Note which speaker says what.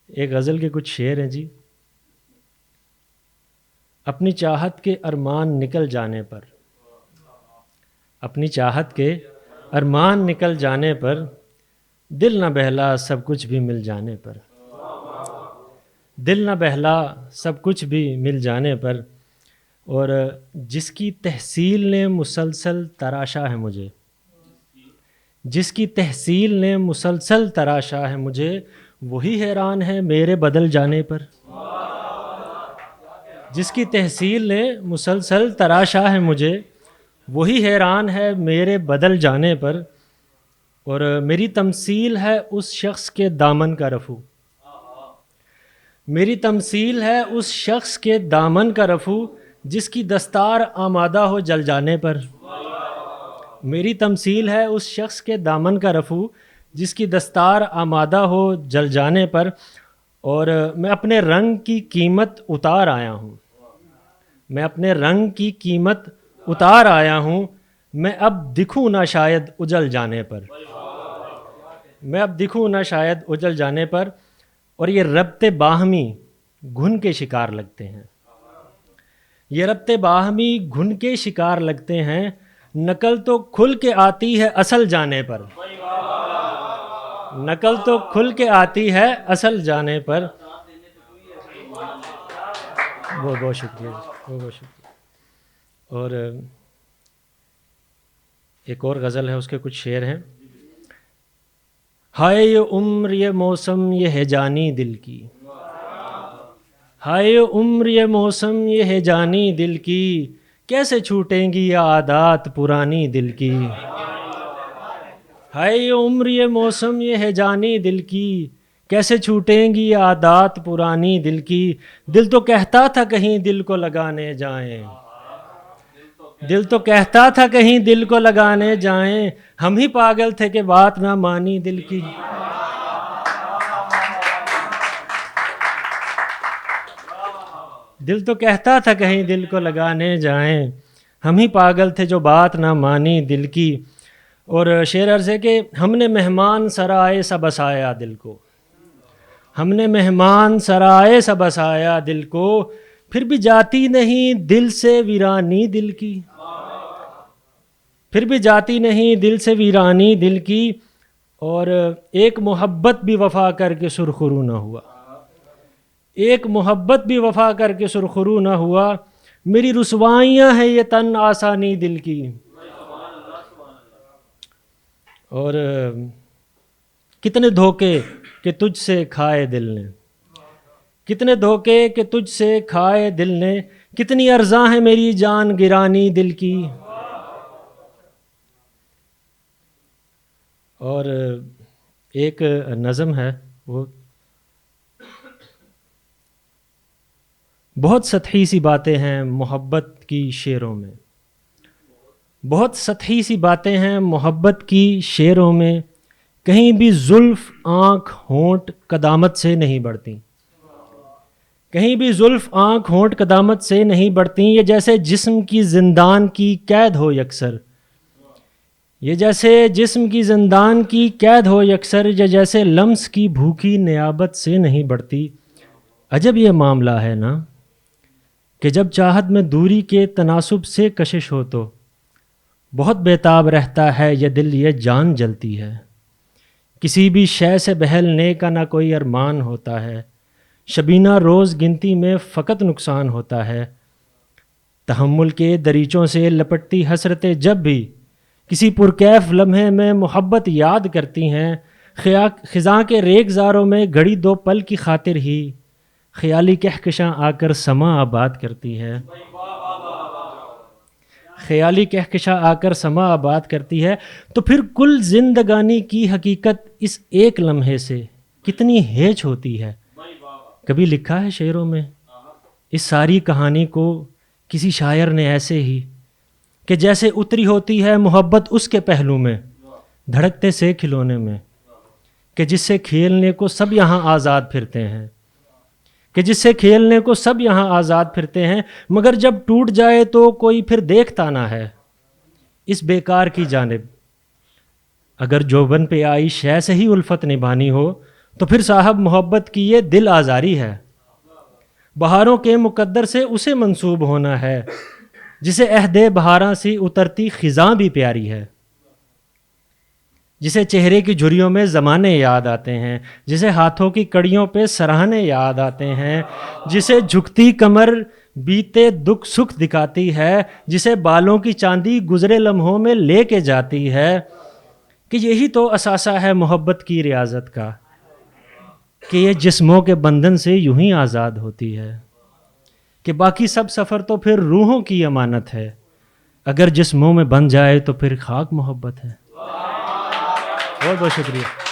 Speaker 1: ایک غزل کے کچھ شعر ہیں جی. اپنی چاہت کے ارمان نکل جانے پر، اپنی چاہت کے ارمان نکل جانے پر، دل نہ بہلا سب کچھ بھی مل جانے پر، دل نہ بہلا سب کچھ بھی مل جانے پر. اور جس کی تحصیل نے مسلسل تراشا ہے مجھے، جس کی تحصیل نے مسلسل تراشا ہے مجھے، وہی حیران ہے میرے بدل جانے پر. جس کی تحصیل نے مسلسل تراشا ہے مجھے، وہی حیران ہے میرے بدل جانے پر. اور میری تمثیل ہے اس شخص کے دامن کا رفو، میری تمثیل ہے اس شخص کے دامن کا رفو، جس کی دستار آمادہ ہو جل جانے پر. میری تمثیل ہے اس شخص کے دامن کا رفو، جس کی دستار آمادہ ہو جل جانے پر. اور میں اپنے رنگ کی قیمت اتار آیا ہوں، میں اپنے رنگ کی قیمت اتار آیا ہوں، میں اب دکھوں نہ شاید اجل جانے پر، میں اب دکھوں نہ شاید اجل جانے پر. اور یہ ربط باہمی گھن کے شکار لگتے ہیں، یہ ربط باہمی گھن کے شکار لگتے ہیں، نقل تو کھل کے آتی ہے اصل جانے پر، نقل تو کھل کے آتی ہے اصل جانے پر. بہت شکریہ، بہت شکریہ. اور ایک اور غزل ہے، اس کے کچھ شعر ہیں. ہائے یہ عمر یہ موسم یہ ہے جانی دل کی، ہائے عمر یہ موسم یہ ہے جانی دل کی، کیسے چھوٹیں گی یہ عادات پرانی دل کی. ہائے یہ عمر یہ موسم یہ ہے جانی دل کی، کیسے چھوٹیں گی یہ عادات پرانی دل کی. دل تو کہتا تھا کہیں دل کو لگانے جائیں، دل تو کہتا تھا کہیں دل کو لگانے جائیں، ہم ہی پاگل تھے کہ بات نہ مانی دل کی. دل تو کہتا تھا کہیں دل کو لگانے جائیں، ہم ہی پاگل تھے جو بات نہ مانی دل کی. اور شعر عرض ہے کہ ہم نے مہمان سرائے سا بسایا دل کو، ہم نے مہمان سرائے سا بسایا دل کو، پھر بھی جاتی نہیں دل سے ویرانی دل کی، پھر بھی جاتی نہیں دل سے ویرانی دل کی. اور ایک محبت بھی وفا کر کے سرخرو نہ ہوا، ایک محبت بھی وفا کر کے سرخرو نہ ہوا، میری رسوائیاں ہیں یہ تن آسانی دل کی. اور کتنے دھوکے کہ تجھ سے کھائے دل نے، کتنے دھوکے کہ تجھ سے کھائے دل نے، کتنی ارزاں ہے میری جان گرانی دل کی. اور ایک نظم ہے، وہ بہت سطحی سی باتیں ہیں محبت کی شعروں میں، بہت سطحی سی باتیں ہیں محبت کی شعروں میں، کہیں بھی زلف آنکھ ہونٹ قدامت سے نہیں بڑھتی، کہیں بھی زلف آنکھ ہونٹ قدامت سے نہیں بڑھتی. یہ جیسے جسم کی زندان کی قید ہو یکسر، یہ جیسے جسم کی زندان کی قید ہو یکسر، یا جیسے لمس کی بھوکی نیابت سے نہیں بڑھتی. عجب یہ معاملہ ہے نا کہ جب چاہت میں دوری کے تناسب سے کشش ہو تو بہت بیتاب رہتا ہے یہ دل یہ جان جلتی ہے. کسی بھی شے سے بہلنے کا نہ کوئی ارمان ہوتا ہے، شبینہ روز گنتی میں فقط نقصان ہوتا ہے. تحمل کے دریچوں سے لپٹتی حسرتیں جب بھی کسی پرکیف لمحے میں محبت یاد کرتی ہیں، خزاں کے ریگزاروں میں گھڑی دو پل کی خاطر ہی خیالی کہکشاں آ کر سما آباد کرتی ہے، خیالی کہکشاں آ کر سما آباد کرتی ہے. تو پھر کل زندگانی کی حقیقت اس ایک لمحے سے کتنی ہیچ ہوتی ہے. کبھی لکھا ہے شعروں میں اس ساری کہانی کو کسی شاعر نے ایسے ہی کہ جیسے اتری ہوتی ہے محبت اس کے پہلو میں دھڑکتے سے کھلونے میں، کہ جس سے کھیلنے کو سب یہاں آزاد پھرتے ہیں، کہ جس سے کھیلنے کو سب یہاں آزاد پھرتے ہیں، مگر جب ٹوٹ جائے تو کوئی پھر دیکھتا نہ ہے اس بیکار کی جانب. اگر جوبن پہ آئی شے سے ہی الفت نبھانی ہو تو پھر صاحب محبت کی یہ دل آزاری ہے، بہاروں کے مقدر سے اسے منسوب ہونا ہے جسے عہد بہاراں سی اترتی خزاں بھی پیاری ہے، جسے چہرے کی جھریوں میں زمانے یاد آتے ہیں، جسے ہاتھوں کی کڑیوں پہ سراہنے یاد آتے ہیں، جسے جھکتی کمر بیتے دکھ سکھ دکھاتی ہے، جسے بالوں کی چاندی گزرے لمحوں میں لے کے جاتی ہے، کہ یہی تو اثاثہ ہے محبت کی ریاضت کا، کہ یہ جسموں کے بندھن سے یوں ہی آزاد ہوتی ہے، کہ باقی سب سفر تو پھر روحوں کی امانت ہے، اگر جسموں میں بن جائے تو پھر خاک محبت ہے۔ بہت بہت شکریہ۔